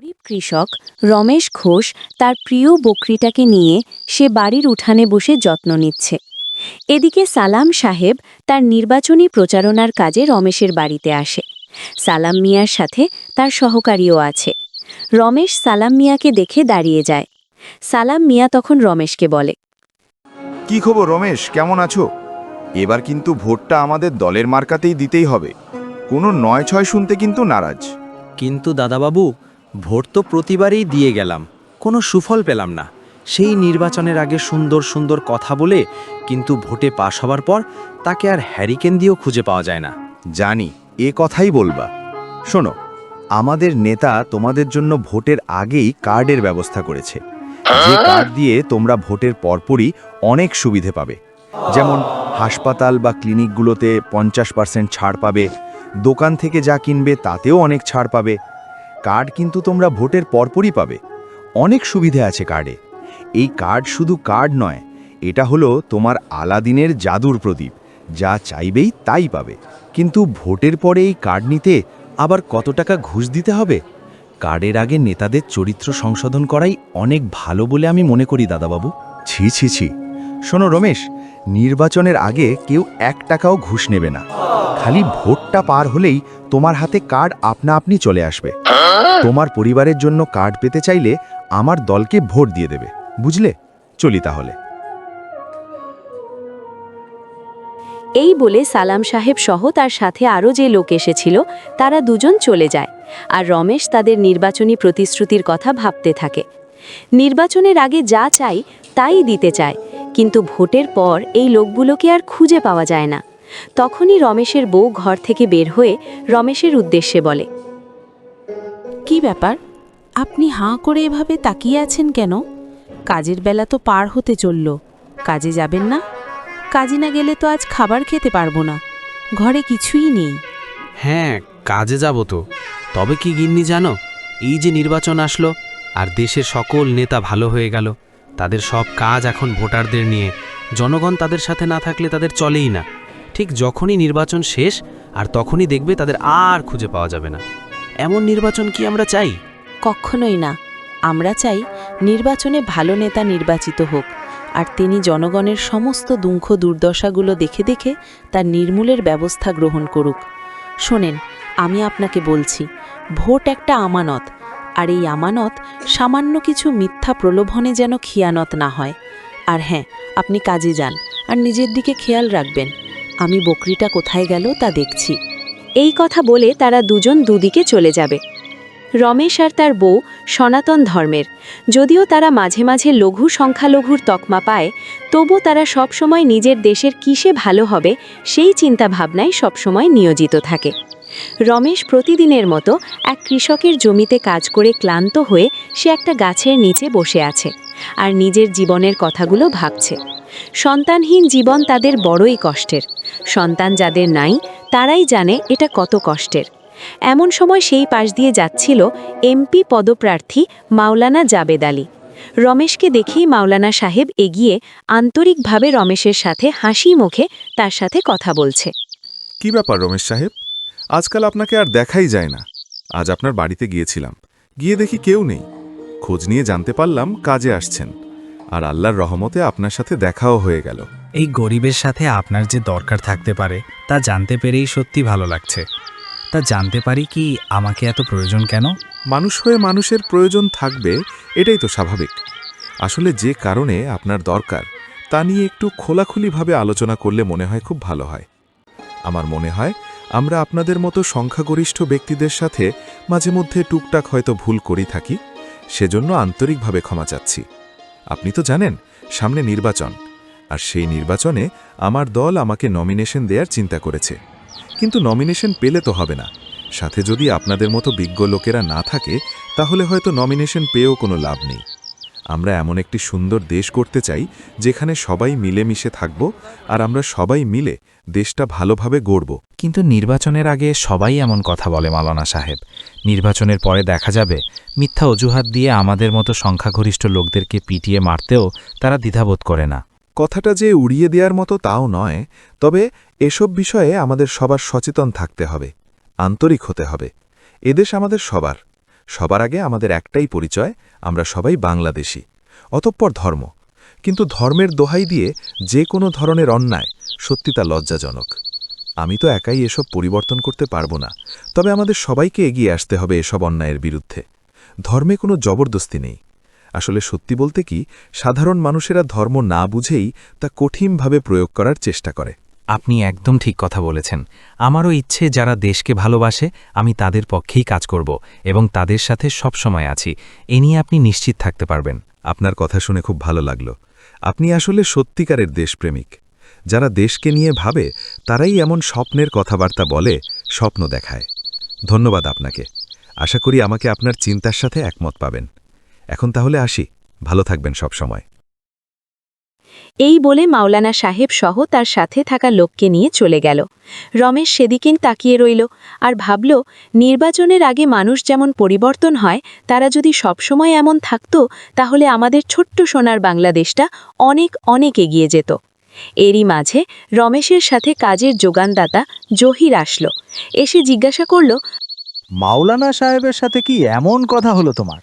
গরিব কৃষক রমেশ ঘোষ তার প্রিয় বকরিটাকে নিয়ে সে বাড়ির উঠানে বসে যত্ন নিচ্ছে। এদিকে সালাম সাহেব তার নির্বাচনী প্রচারণার কাজে রমেশের বাড়িতে আসে। সালাম মিয়ার সাথে তার সহকারীও আছে। রমেশ সালাম মিয়াকে দেখে দাঁড়িয়ে যায়। সালাম মিয়া তখন রমেশকে বলে, কি খবর রমেশ, কেমন আছো? এবার কিন্তু ভোটটা আমাদের দলের মার্কাতেই দিতেই হবে। কোনো ৯-৬ শুনতে কিন্তু নারাজ। কিন্তু দাদাবাবু, ভোট তো প্রতিবারেই দিয়ে গেলাম, কোনো সুফল পেলাম না। সেই নির্বাচনের আগে সুন্দর সুন্দর কথা বলে কিন্তু ভোটে পাশ হবার পর তাকে আর হ্যারিকেন দিয়েও খুঁজে পাওয়া যায় না। জানি এ কথাই বলবা। শোনো, আমাদের নেতা তোমাদের জন্য ভোটের আগেই কার্ডের ব্যবস্থা করেছে, যে কার্ড দিয়ে তোমরা ভোটের পরপরই অনেক সুবিধে পাবে। যেমন হাসপাতাল বা ক্লিনিকগুলোতে 50% ছাড় পাবে, দোকান থেকে যা কিনবে তাতেও অনেক ছাড় পাবে। কার্ড কিন্তু তোমরা ভোটের পরপরই পাবে। অনেক সুবিধে আছে কার্ডে। এই কার্ড শুধু কার্ড নয়, এটা হলো তোমার আলাদিনের জাদুর প্রদীপ, যা চাইবেই তাই পাবে। কিন্তু ভোটের পরে এই কার্ড নিতে আবার কত টাকা ঘুষ দিতে হবে? কার্ডের আগে নেতাদের চরিত্র সংশোধন করাই অনেক ভালো বলে আমি মনে করি দাদাবাবু। ছি ছি ছি। শোনো রমেশ, নির্বাচনের আগে কেউ 1 টাকাও ঘুষ নেবে না। খালি ভোটটা পার হলেই তোমার হাতে কার্ড আপনা আপনি চলে আসবে। তোমার পরিবারের জন্য কার্ড পেতে চাইলে আমার দলকে ভোট দিয়ে দেবে, বুঝলে? চলি তাহলে। এই বলে সালাম সাহেব সহ তার সাথে আরও যে লোক এসেছিল তারা দুজন চলে যায়। আর রমেশ তাদের নির্বাচনী প্রতিশ্রুতির কথা ভাবতে থাকে। নির্বাচনের আগে যা চাই তাই দিতে চায়, কিন্তু ভোটের পর এই লোকগুলোকে আর খুঁজে পাওয়া যায় না। তখনই রমেশের বউ ঘর থেকে বের হয়ে রমেশের উদ্দেশ্যে বলে, কি ব্যাপার, আপনি হাঁ করে এভাবে তাকিয়ে আছেন কেন? কাজের বেলা তো পার হতে চলল, কাজে যাবেন না? কাজে না গেলে তো আজ খাবার খেতে পারবো না, ঘরে কিছুই নেই। হ্যাঁ, কাজে যাব তো। তবে কি গিন্নি জানো, এই যে নির্বাচন আসলো আর দেশের সকল নেতা ভালো হয়ে গেল, তাদের সব কাজ এখন ভোটারদের নিয়ে। জনগণ তাদের সাথে না থাকলে তাদের চলেই না। ঠিক যখনই নির্বাচন শেষ আর তখনই দেখবে তাদের আর খুঁজে পাওয়া যাবে না। এমন নির্বাচন কি আমরা চাই? কখনোই না। আমরা চাই নির্বাচনে ভালো নেতা নির্বাচিত হোক, আর তিনি জনগণের সমস্ত দুঃখ দুর্দশাগুলো দেখে দেখে তার নির্মূলের ব্যবস্থা গ্রহণ করুক। শোনেন, আমি আপনাকে বলছি, ভোট একটা আমানত, আর এই আমানত সামান্য কিছু মিথ্যা প্রলোভনে যেন খিয়ানত না হয়। আর হ্যাঁ, আপনি কাজে যান আর নিজের দিকে খেয়াল রাখবেন। আমি বকরিটা কোথায় গেল তা দেখছি। এই কথা বলে তারা দুজন দুদিকে চলে যাবে। রমেশ আর তার বউ সনাতন ধর্মের, যদিও তারা মাঝে মাঝে লঘু সংখ্যালঘুর তকমা পায়, তবু তারা সবসময় নিজের দেশের কিসে ভালো হবে সেই চিন্তা ভাবনায় সবসময় নিয়োজিত থাকে। রমেশ প্রতিদিনের মতো এক কৃষকের জমিতে কাজ করে ক্লান্ত হয়ে সে একটা গাছের নিচে বসে আছে আর নিজের জীবনের কথাগুলো ভাবছে। সন্তানহীন জীবন তাদের বড়ই কষ্টের। সন্তান যাদের নাই তারাই জানে এটা কত কষ্টের। এমন সময় সেই পাশ দিয়ে যাচ্ছিল এমপি পদপ্রার্থী মাওলানা জাবেদ আলী। রমেশকে দেখেই মাওলানা সাহেব এগিয়ে আন্তরিকভাবে রমেশের সাথে হাসি মুখে তার সাথে কথা বলছে। কি ব্যাপার রমেশ সাহেব, আজকাল আপনাকে আর দেখাই যায় না। আজ আপনার বাড়িতে গিয়েছিলাম, গিয়ে দেখি কেউ নেই। খোঁজ নিয়ে জানতে পারলাম কাজে আসছেন, আর আল্লাহর রহমতে আপনার সাথে দেখাও হয়ে গেল। এই গরিবের সাথে আপনার যে দরকার থাকতে পারে তা জানতে পেরেই সত্যি ভালো লাগছে। তা জানতে পারি কি আমাকে এত প্রয়োজন কেন? মানুষ হয়ে মানুষের প্রয়োজন থাকবে, এটাই তো স্বাভাবিক। আসলে যে কারণে আপনার দরকার তা নিয়ে একটু খোলাখুলিভাবে আলোচনা করলে মনে হয় খুব ভালো হয়। আমার মনে হয় আমরা আপনাদের মতো সংখ্যাগরিষ্ঠ ব্যক্তিদের সাথে মাঝে মধ্যে টুকটাক হয়তো ভুল করি থাকি, সেজন্য আন্তরিকভাবে ক্ষমা চাচ্ছি। আপনি তো জানেন সামনে নির্বাচন, আর সেই নির্বাচনে আমার দল আমাকে নমিনেশন দেওয়ার চিন্তা করেছে। কিন্তু নমিনেশন পেলে তো হবে না, সাথে যদি আপনাদের মতো বিজ্ঞ লোকেরা না থাকে তাহলে হয়তো নমিনেশন পেয়েও কোনো লাভ নেই। আমরা এমন একটি সুন্দর দেশ করতে চাই যেখানে সবাই মিলেমিশে থাকব, আর আমরা সবাই মিলে দেশটা ভালোভাবে গড়ব। কিন্তু নির্বাচনের আগে সবাই এমন কথা বলে মাওলানা সাহেব। নির্বাচনের পরে দেখা যাবে মিথ্যা অজুহাত দিয়ে আমাদের মতো সংখ্যাগরিষ্ঠ লোকদেরকে পিটিয়ে মারতেও তারা দ্বিধাবোধ করে না। কথাটা যে উড়িয়ে দেওয়ার মতো তাও নয়, তবে এসব বিষয়ে আমাদের সবার সচেতন থাকতে হবে, আন্তরিক হতে হবে। এদেশ আমাদের সবার, সবার আগে আমাদের একটাই পরিচয়, আমরা সবাই বাংলাদেশী। অতঃপর ধর্ম। কিন্তু ধর্মের দোহাই দিয়ে যে কোনো ধরনের অন্যায় সত্যি তা লজ্জাজনক। আমি তো একাই এসব পরিবর্তন করতে পারবো না, তবে আমাদের সবাইকে এগিয়ে আসতে হবে এসব অন্যায়ের বিরুদ্ধে। ধর্মে কোনো জবরদস্তি নেই। আসলে সত্যি বলতে কি, সাধারণ মানুষেরা ধর্ম না বুঝেই তা কঠিনভাবে প্রয়োগ করার চেষ্টা করে। আপনি একদম ঠিক কথা বলেছেন। আমারও ইচ্ছে যারা দেশকে ভালোবাসে আমি তাদের পক্ষেই কাজ করব এবং তাদের সাথে সবসময় আছি, এ নিয়ে আপনি নিশ্চিত থাকতে পারবেন। আপনার কথা শুনে খুব ভালো লাগলো। আপনি আসলে সত্যিকারের দেশপ্রেমিক। যারা দেশকে নিয়ে ভাবে তারাই এমন স্বপ্নের কথাবার্তা বলে, স্বপ্ন দেখায়। ধন্যবাদ আপনাকে। আশা করি আমাকে আপনার চিন্তার সাথে একমত পাবেন। এখন তাহলে আসি, ভালো থাকবেন সব সময়। এই বলে মাওলানা সাহেব সহ তার সাথে থাকা লোককে নিয়ে চলে গেল। রমেশ সেদিকেই তাকিয়ে রইল আর ভাবল, নির্বাচনের আগে মানুষ যেমন পরিবর্তন হয়, তারা যদি সবসময় এমন থাকত তাহলে আমাদের ছোট্ট সোনার বাংলাদেশটা অনেক অনেক এগিয়ে যেত। এরই মাঝে রমেশের সাথে কাজের যোগানদাতা জহির আসলো। এসে জিজ্ঞাসা করল, মাওলানা সাহেবের সাথে কি এমন কথা হলো তোমার?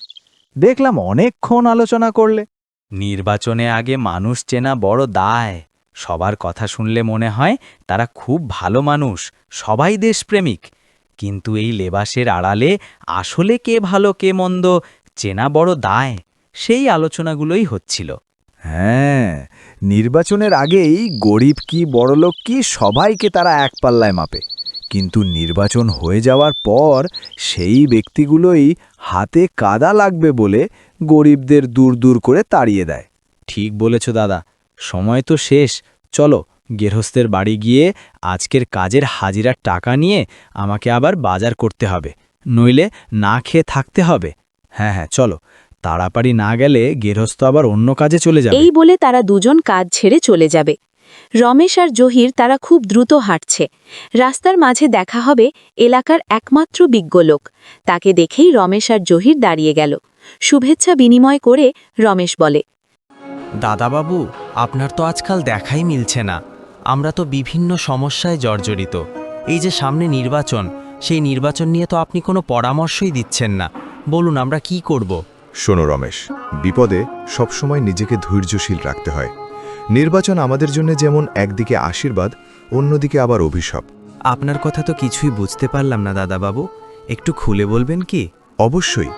দেখলাম অনেকক্ষণ আলোচনা করলে। নির্বাচনে আগে মানুষ চেনা বড় দায়। সবার কথা শুনলে মনে হয় তারা খুব ভালো মানুষ, সবাই দেশপ্রেমিক। কিন্তু এই লেবাসের আড়ালে আসলে কে ভালো কে মন্দ চেনা বড় দায়। সেই আলোচনাগুলোই হচ্ছিল। হ্যাঁ, নির্বাচনের আগেই গরিব কি বড়লোক কি সবাইকে তারা এক পাল্লায় মাপে, কিন্তু নির্বাচন হয়ে যাওয়ার পর সেই ব্যক্তিগুলোই হাতে কাদা লাগবে বলে গরিবদের দূর দূর করে তাড়িয়ে দেয়। ঠিক বলেছ দাদা, সময় তো শেষ। চলো গেরহস্থের বাড়ি গিয়ে আজকের কাজের হাজিরার টাকা নিয়ে আমাকে আবার বাজার করতে হবে, নইলে না খেয়ে থাকতে হবে। হ্যাঁ হ্যাঁ, চলো, তাড়াতাড়ি না গেলে গেরহস্থ আবার অন্য কাজে চলে যাবে। এই বলে তারা দুজন কাজ ছেড়ে চলে যাবে। রমেশ আর জহির তারা খুব দ্রুত হাঁটছে। রাস্তার মাঝে দেখা হবে এলাকার একমাত্র বিজ্ঞ লোক। তাকে দেখেই রমেশ আর জহির দাঁড়িয়ে গেল। শুভেচ্ছা বিনিময় করে রমেশ বলে, দাদাবাবু, আপনার তো আজকাল দেখাই মিলছে না। আমরা তো বিভিন্ন সমস্যায় জর্জরিত। এই যে সামনে নির্বাচন, সেই নির্বাচন নিয়ে তো আপনি কোনো পরামর্শই দিচ্ছেন না। বলুন আমরা কি করব? শোনো রমেশ, বিপদে সবসময় নিজেকে ধৈর্যশীল রাখতে হয়। নির্বাচন আমাদের জন্য যেমন একদিকে আশীর্বাদ, অন্যদিকে আবার অভিশাপ। আপনার কথা তো কিছুই বুঝতে পারলাম না দাদাবাবু, একটু খুলে বলবেন কি? অবশ্যই,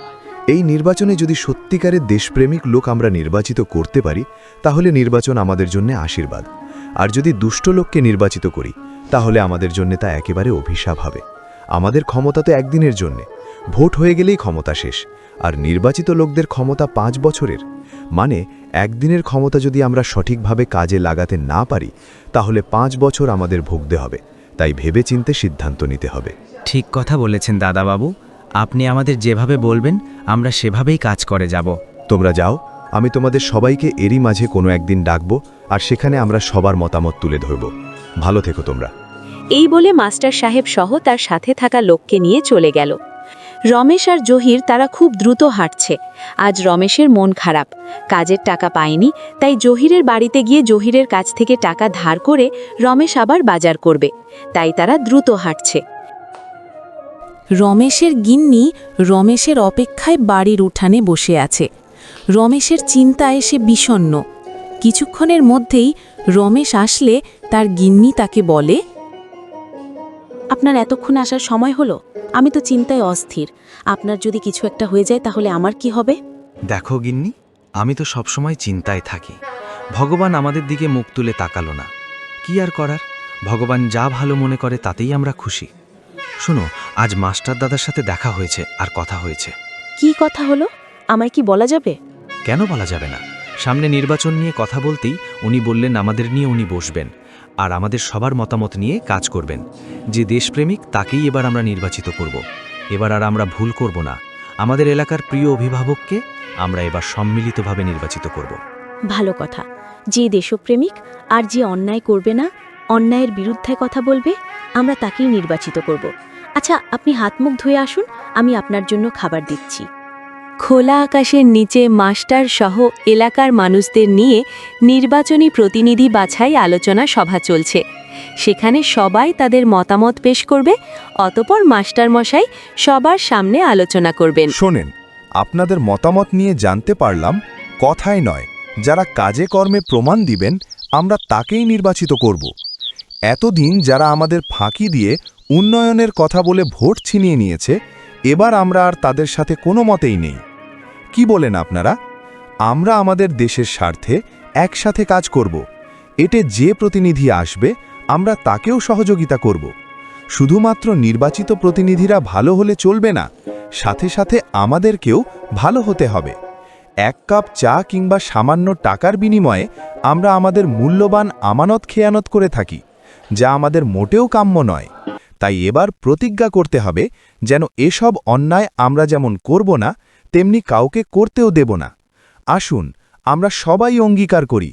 এই নির্বাচনে যদি সত্যিকারের দেশপ্রেমিক লোক আমরা নির্বাচিত করতে পারি, তাহলে নির্বাচন আমাদের জন্য আশীর্বাদ। আর যদি দুষ্ট লোককে নির্বাচিত করি, তাহলে আমাদের জন্য তা একেবারে অভিশাপ হবে। আমাদের ক্ষমতা তো একদিনের জন্যে, ভোট হয়ে গেলেই ক্ষমতা শেষ। আর নির্বাচিত লোকদের ক্ষমতা 5 বছরের। মানে একদিনের ক্ষমতা যদি আমরা সঠিকভাবে কাজে লাগাতে না পারি, তাহলে 5 বছর আমাদের ভুগতে হবে। তাই ভেবেচিন্তে সিদ্ধান্ত নিতে হবে। ঠিক কথা বলেছেন দাদাবাবু, আপনি আমাদের যেভাবে বলবেন আমরা সেভাবেই কাজ করে যাব। তোমরা যাও, আমি তোমাদের সবাইকে এরই মাঝে কোনো একদিন ডাকবো, আর সেখানে আমরা সবার মতামত তুলে ধরব। ভালো থেকো তোমরা। এই বলে মাস্টার সাহেব সহ তার সাথে থাকা লোককে নিয়ে চলে গেল। রমেশ আর জহির তারা খুব দ্রুত হাঁটছে। আজ রমেশের মন খারাপ, কাজের টাকা পায়নি, তাই জহিরের বাড়িতে গিয়ে জহিরের কাছ থেকে টাকা ধার করে রমেশ আবার বাজার করবে। তাই তারা দ্রুত হাঁটছে। রমেশের গিন্নি রমেশের অপেক্ষায় বাড়ির উঠানে বসে আছে। রমেশের চিন্তায় সে বিষণ্ণ। কিছুক্ষণের মধ্যেই রমেশ আসলে তার গিন্নি তাকে বলে, আপনার এতক্ষণ আসার সময় হলো? আমি তো চিন্তায় অস্থির। আপনার যদি কিছু একটা হয়ে যায় তাহলে আমার কি হবে? দেখো গিন্নি, আমি তো সবসময় চিন্তায় থাকি। ভগবান আমাদের দিকে মুখ তুলে তাকালো না। কি আর করার, ভগবান যা ভালো মনে করে তাতেই আমরা খুশি। শোনো, আজ মাস্টার দাদার সাথে দেখা হয়েছে আর কথা হয়েছে। কি কথা হলো? আমায় কি বলা যাবে? কেন বলা যাবে না? সামনে নির্বাচন নিয়ে কথা বলতেই উনি বললেন আমাদের নিয়ে উনি বসবেন আর আমাদের সবার মতামত নিয়ে কাজ করবেন। যে দেশপ্রেমিক তাকেই এবার আমরা নির্বাচিত করব। এবার আর আমরা ভুল করব না। আমাদের এলাকার প্রিয় অভিভাবককে আমরা এবার সম্মিলিতভাবে নির্বাচিত করব। ভালো কথা। যে দেশপ্রেমিক আর যে অন্যায় করবে না, অন্যায়ের বিরুদ্ধে কথা বলবে, আমরা তাকেই নির্বাচিত করব। আচ্ছা, আপনি হাত মুখ ধুয়ে আসুন, আমি আপনার জন্য খাবার দিচ্ছি। খোলা আকাশের নিচে মাস্টার সহ এলাকার মানুষদের নিয়ে নির্বাচনী প্রতিনিধি বাছাই আলোচনা সভা চলছে। সেখানে সবাই তাদের মতামত পেশ করবে, অতপর মাস্টারমশাই সবার সামনে আলোচনা করবেন। শোনেন, আপনাদের মতামত নিয়ে জানতে পারলাম, কথায় নয়, যারা কাজে কর্মে প্রমাণ দিবেন আমরা তাকেই নির্বাচিত করব। এতদিন যারা আমাদের ফাঁকি দিয়ে উন্নয়নের কথা বলে ভোট ছিনিয়ে নিয়েছে, এবার আমরা আর তাদের সাথে কোনো মতেই নেই। কি বলেন আপনারা? আমরা আমাদের দেশের স্বার্থে একসাথে কাজ করব। এতে যে প্রতিনিধি আসবে আমরা তাকেও সহযোগিতা করব। শুধুমাত্র নির্বাচিত প্রতিনিধিরা ভালো হলে চলবে না, সাথে সাথে আমাদেরকেও ভালো হতে হবে। এক কাপ চা কিংবা সামান্য টাকার বিনিময়ে আমরা আমাদের মূল্যবান আমানত খেয়ানত করে থাকি, যা আমাদের মোটেও কাম্য নয়। তাই এবার প্রতিজ্ঞা করতে হবে যেন এসব অন্যায় আমরা যেমন করব না, তেমনি কাউকে করতেও দেব না। আসুন আমরা সবাই অঙ্গীকার করি।